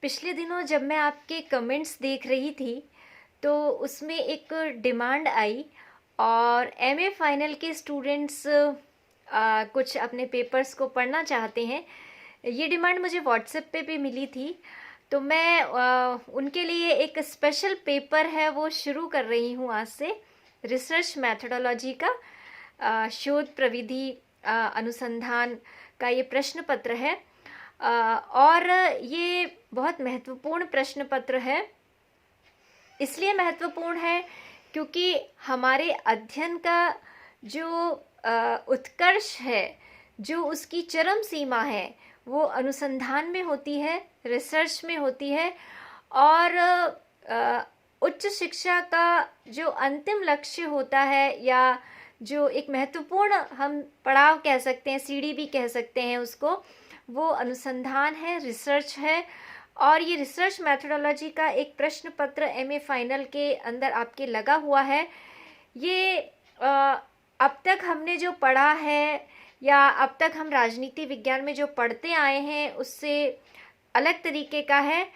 पिछले दिनों जब मैं आपके कमेंट्स देख रही थी तो उसमें एक डिमांड आई और एमए फाइनल के स्टूडेंट्स कुछ अपने पेपर्स को पढ़ना चाहते हैं। ये डिमांड मुझे व्हाट्सएप पे भी मिली थी, तो मैं उनके लिए एक स्पेशल पेपर है वो शुरू कर रही हूँ आज से। रिसर्च मैथडोलॉजी का शोध प्रविधि अनुसंधान का ये प्रश्न पत्र है। और ये बहुत महत्वपूर्ण प्रश्न पत्र है। इसलिए महत्वपूर्ण है क्योंकि हमारे अध्ययन का जो उत्कर्ष है, जो उसकी चरम सीमा है, वो अनुसंधान में होती है, रिसर्च में होती है। और उच्च शिक्षा का जो अंतिम लक्ष्य होता है, या जो एक महत्वपूर्ण हम पड़ाव कह सकते हैं, सीढ़ी भी कह सकते हैं उसको, वो अनुसंधान है, रिसर्च है। और ये रिसर्च मैथडोलॉजी का एक प्रश्न पत्र एमए फाइनल के अंदर आपके लगा हुआ है। ये अब तक हमने जो पढ़ा है, या अब तक हम राजनीति विज्ञान में जो पढ़ते आए हैं, उससे अलग तरीके का है।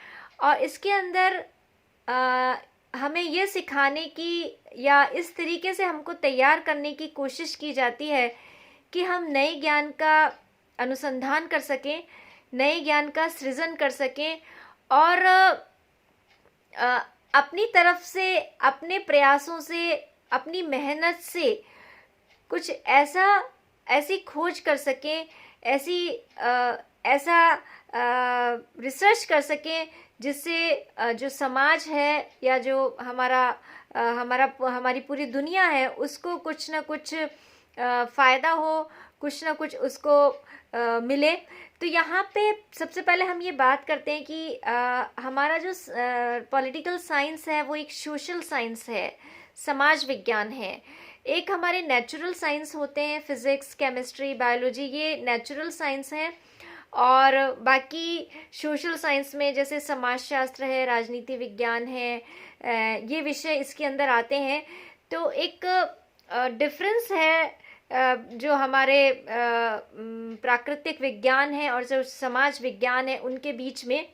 और इसके अंदर हमें ये सिखाने की, या इस तरीके से हमको तैयार करने की कोशिश की जाती है कि हम नए ज्ञान का अनुसंधान कर सकें, नए ज्ञान का सृजन कर सकें, और अपनी तरफ से, अपने प्रयासों से, अपनी मेहनत से कुछ ऐसी खोज कर सकें, ऐसा रिसर्च कर सकें जिससे जो समाज है, या जो हमारी पूरी दुनिया है, उसको कुछ ना कुछ फ़ायदा हो, कुछ ना कुछ उसको मिले। तो यहाँ पे सबसे पहले हम ये बात करते हैं कि हमारा जो पॉलिटिकल साइंस है वो एक सोशल साइंस है, समाज विज्ञान है। एक हमारे नेचुरल साइंस होते हैं, फिज़िक्स, केमिस्ट्री, बायोलॉजी, ये नेचुरल साइंस हैं। और बाकी सोशल साइंस में जैसे समाजशास्त्र है, राजनीति विज्ञान है, ये विषय इसके अंदर आते हैं। तो एक डिफरेंस है जो हमारे प्राकृतिक विज्ञान है और जो समाज विज्ञान है उनके बीच में।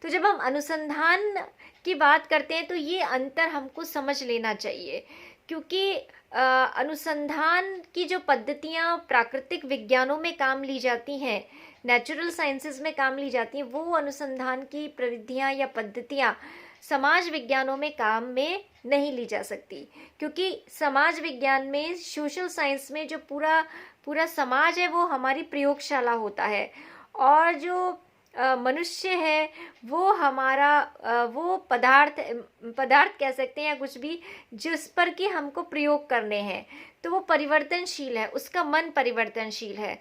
तो जब हम अनुसंधान की बात करते हैं तो ये अंतर हमको समझ लेना चाहिए, क्योंकि अनुसंधान की जो पद्धतियाँ प्राकृतिक विज्ञानों में काम ली जाती हैं, नेचुरल साइंसेज में काम ली जाती हैं, वो अनुसंधान की प्रविधियाँ या पद्धतियाँ समाज विज्ञानों में काम में नहीं ली जा सकती। क्योंकि समाज विज्ञान में, सोशल साइंस में जो पूरा समाज है वो हमारी प्रयोगशाला होता है, और जो मनुष्य है वो हमारा वो पदार्थ कह सकते हैं, या कुछ भी जिस पर कि हमको प्रयोग करने हैं। तो वो परिवर्तनशील है, उसका मन परिवर्तनशील है।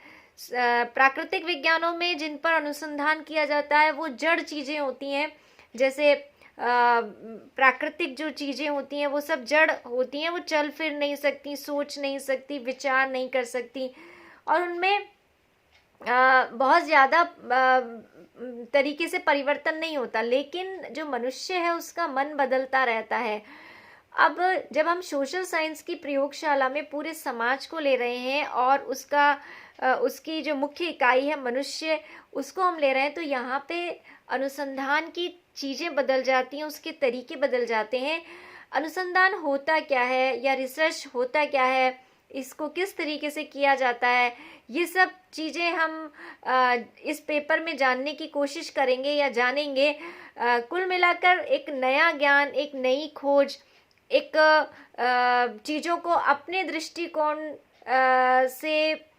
प्राकृतिक विज्ञानों में जिन पर अनुसंधान किया जाता है वो जड़ चीज़ें होती हैं। जैसे प्राकृतिक जो चीज़ें होती हैं वो सब जड़ होती हैं, वो चल फिर नहीं सकती, सोच नहीं सकती, विचार नहीं कर सकती, और उनमें बहुत ज़्यादा तरीके से परिवर्तन नहीं होता। लेकिन जो मनुष्य है उसका मन बदलता रहता है। अब जब हम सोशल साइंस की प्रयोगशाला में पूरे समाज को ले रहे हैं और उसकी जो मुख्य इकाई है मनुष्य, उसको हम ले रहे हैं, तो यहाँ पे अनुसंधान की चीज़ें बदल जाती हैं, उसके तरीके बदल जाते हैं। अनुसंधान होता क्या है, या रिसर्च होता क्या है, इसको किस तरीके से किया जाता है, ये सब चीज़ें हम इस पेपर में जानने की कोशिश करेंगे या जानेंगे। कुल मिलाकर एक नया ज्ञान, एक नई खोज, एक चीज़ों को अपने दृष्टिकोण से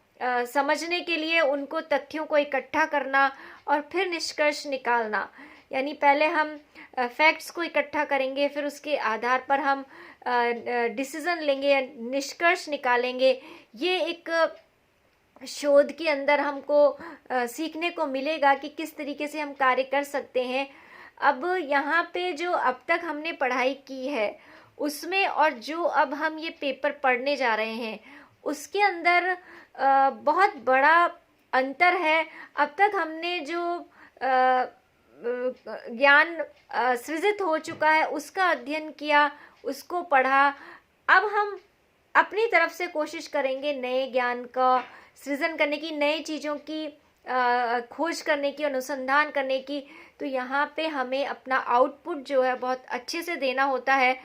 समझने के लिए उनको तथ्यों को इकट्ठा करना और फिर निष्कर्ष निकालना। यानी पहले हम फैक्ट्स को इकट्ठा करेंगे, फिर उसके आधार पर हम डिसीज़न लेंगे या निष्कर्ष निकालेंगे। ये एक शोध के अंदर हमको सीखने को मिलेगा कि किस तरीके से हम कार्य कर सकते हैं। अब यहाँ पे जो अब तक हमने पढ़ाई की है उसमें, और जो अब हम ये पेपर पढ़ने जा रहे हैं उसके अंदर बहुत बड़ा अंतर है। अब तक हमने जो ज्ञान सृजित हो चुका है उसका अध्ययन किया, उसको पढ़ा। अब हम अपनी तरफ से कोशिश करेंगे नए ज्ञान का सृजन करने की, नई चीज़ों की खोज करने की, अनुसंधान करने की, तो यहाँ पे हमें अपना आउटपुट जो है बहुत अच्छे से देना होता है।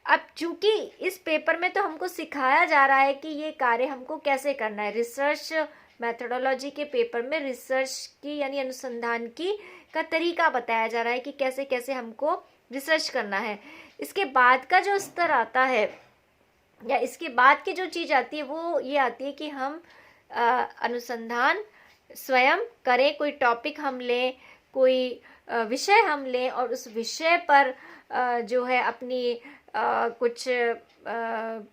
अब चूंकि इस पेपर में तो हमको सिखाया जा रहा है कि ये कार्य हमको कैसे करना है, रिसर्च मेथोडोलॉजी के पेपर में रिसर्च की यानी अनुसंधान की का तरीका बताया जा रहा है कि कैसे कैसे हमको रिसर्च करना है। इसके बाद का जो स्तर आता है या इसके बाद की जो चीज़ आती है वो ये आती है कि हम अनुसंधान स्वयं करें, कोई टॉपिक हम लें, कोई विषय हम लें और उस विषय पर जो है अपनी कुछ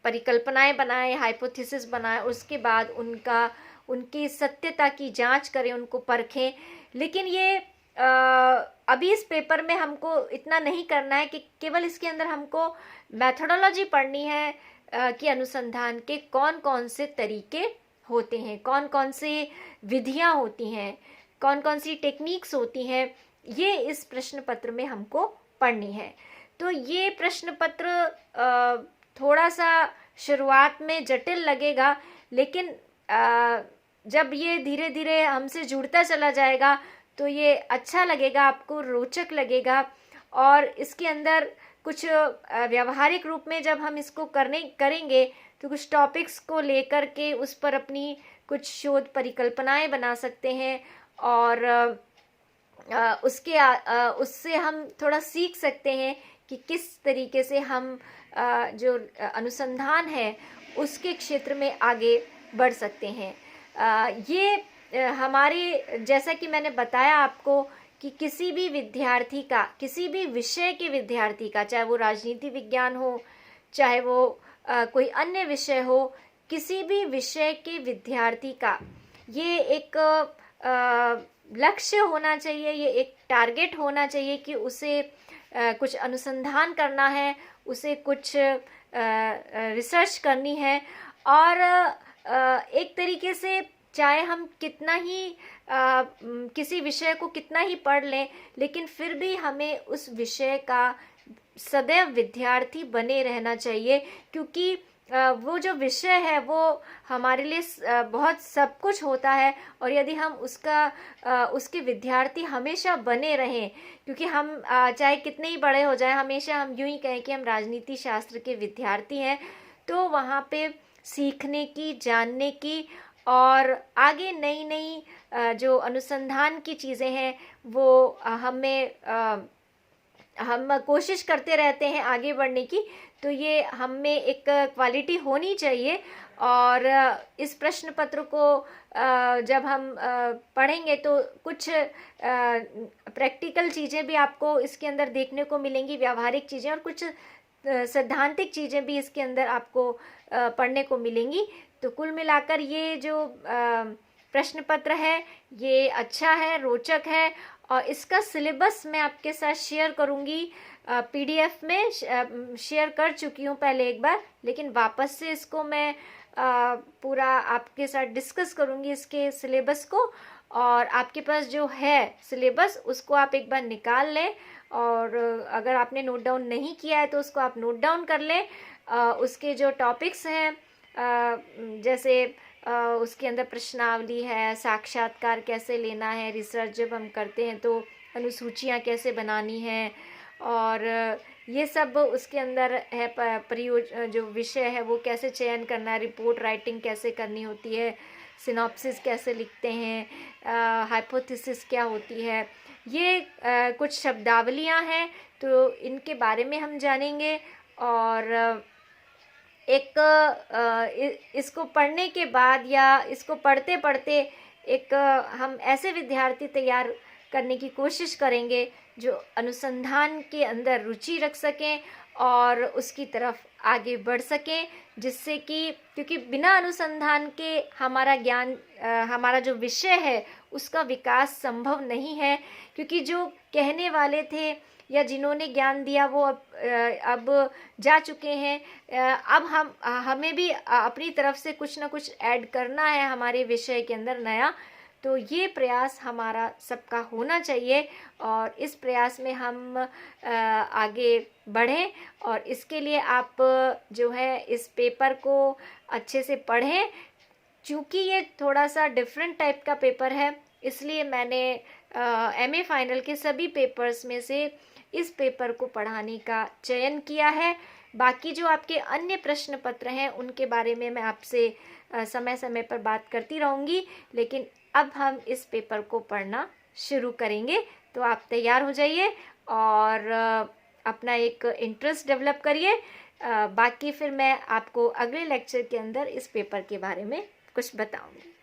परिकल्पनाएं बनाएं, हाइपोथेसिस बनाएं, उसके बाद उनकी सत्यता की जांच करें, उनको परखें। लेकिन ये अभी इस पेपर में हमको इतना नहीं करना है कि केवल इसके अंदर हमको मैथोडोलॉजी पढ़नी है कि अनुसंधान के कौन कौन से तरीके होते हैं, कौन कौन से विधियां होती हैं, कौन कौन सी टेक्निक्स होती हैं, ये इस प्रश्न पत्र में हमको पढ़नी है। तो ये प्रश्न पत्र थोड़ा सा शुरुआत में जटिल लगेगा, लेकिन जब ये धीरे धीरे हमसे जुड़ता चला जाएगा तो ये अच्छा लगेगा, आपको रोचक लगेगा। और इसके अंदर कुछ व्यावहारिक रूप में जब हम इसको करेंगे तो कुछ टॉपिक्स को लेकर के उस पर अपनी कुछ शोध परिकल्पनाएं बना सकते हैं और उससे हम थोड़ा सीख सकते हैं कि किस तरीके से हम जो अनुसंधान है उसके क्षेत्र में आगे बढ़ सकते हैं। ये हमारे, जैसा कि मैंने बताया आपको कि किसी भी विद्यार्थी का, किसी भी विषय के विद्यार्थी का, चाहे वो राजनीति विज्ञान हो, चाहे वो कोई अन्य विषय हो, किसी भी विषय के विद्यार्थी का ये एक लक्ष्य होना चाहिए, ये एक टारगेट होना चाहिए कि उसे कुछ अनुसंधान करना है, उसे कुछ रिसर्च करनी है। और एक तरीके से चाहे हम कितना ही किसी विषय को कितना ही पढ़ लें, लेकिन फिर भी हमें उस विषय का सदैव विद्यार्थी बने रहना चाहिए, क्योंकि वो जो विषय है वो हमारे लिए बहुत सब कुछ होता है। और यदि हम उसके विद्यार्थी हमेशा बने रहें, क्योंकि हम चाहे कितने ही बड़े हो जाएं, हमेशा हम यूं ही कहें कि हम राजनीति शास्त्र के विद्यार्थी हैं, तो वहाँ पे सीखने की, जानने की और आगे नई नई जो अनुसंधान की चीज़ें हैं वो हम कोशिश करते रहते हैं आगे बढ़ने की। तो ये हम में एक क्वालिटी होनी चाहिए। और इस प्रश्न पत्र को जब हम पढ़ेंगे तो कुछ प्रैक्टिकल चीज़ें भी आपको इसके अंदर देखने को मिलेंगी, व्यावहारिक चीज़ें, और कुछ सैद्धांतिक चीज़ें भी इसके अंदर आपको पढ़ने को मिलेंगी। तो कुल मिलाकर ये जो प्रश्न पत्र है ये अच्छा है, रोचक है। और इसका सिलेबस मैं आपके साथ शेयर करूँगी, पीडीएफ में शेयर कर चुकी हूँ पहले एक बार, लेकिन वापस से इसको मैं पूरा आपके साथ डिस्कस करूँगी इसके सिलेबस को। और आपके पास जो है सिलेबस उसको आप एक बार निकाल लें, और अगर आपने नोट डाउन नहीं किया है तो उसको आप नोट डाउन कर लें। उसके जो टॉपिक्स हैं जैसे उसके अंदर प्रश्नावली है, साक्षात्कार कैसे लेना है, रिसर्च जब हम करते हैं तो अनुसूचियाँ कैसे बनानी है, और ये सब उसके अंदर है। जो विषय है वो कैसे चयन करना है, रिपोर्ट राइटिंग कैसे करनी होती है, सिनॉप्सिस कैसे लिखते हैं, हाइपोथेसिस क्या होती है, ये कुछ शब्दावलियाँ हैं, तो इनके बारे में हम जानेंगे। और इसको पढ़ने के बाद या इसको पढ़ते पढ़ते एक हम ऐसे विद्यार्थी तैयार करने की कोशिश करेंगे जो अनुसंधान के अंदर रुचि रख सकें और उसकी तरफ आगे बढ़ सकें, जिससे कि क्योंकि बिना अनुसंधान के हमारा ज्ञान, हमारा जो विषय है उसका विकास संभव नहीं है। क्योंकि जो कहने वाले थे या जिन्होंने ज्ञान दिया वो अब जा चुके हैं। अब हमें भी अपनी तरफ से कुछ ना कुछ ऐड करना है हमारे विषय के अंदर नया। तो ये प्रयास हमारा सबका होना चाहिए और इस प्रयास में हम आगे बढ़ें। और इसके लिए आप जो है इस पेपर को अच्छे से पढ़ें, क्योंकि ये थोड़ा सा डिफरेंट टाइप का पेपर है, इसलिए मैंने एमए फाइनल के सभी पेपर्स में से इस पेपर को पढ़ाने का चयन किया है। बाकी जो आपके अन्य प्रश्न पत्र हैं उनके बारे में मैं आपसे समय समय पर बात करती रहूँगी, लेकिन अब हम इस पेपर को पढ़ना शुरू करेंगे। तो आप तैयार हो जाइए और अपना एक इंटरेस्ट डेवलप करिए। बाकी फिर मैं आपको अगले लेक्चर के अंदर इस पेपर के बारे में कुछ बताऊंगी।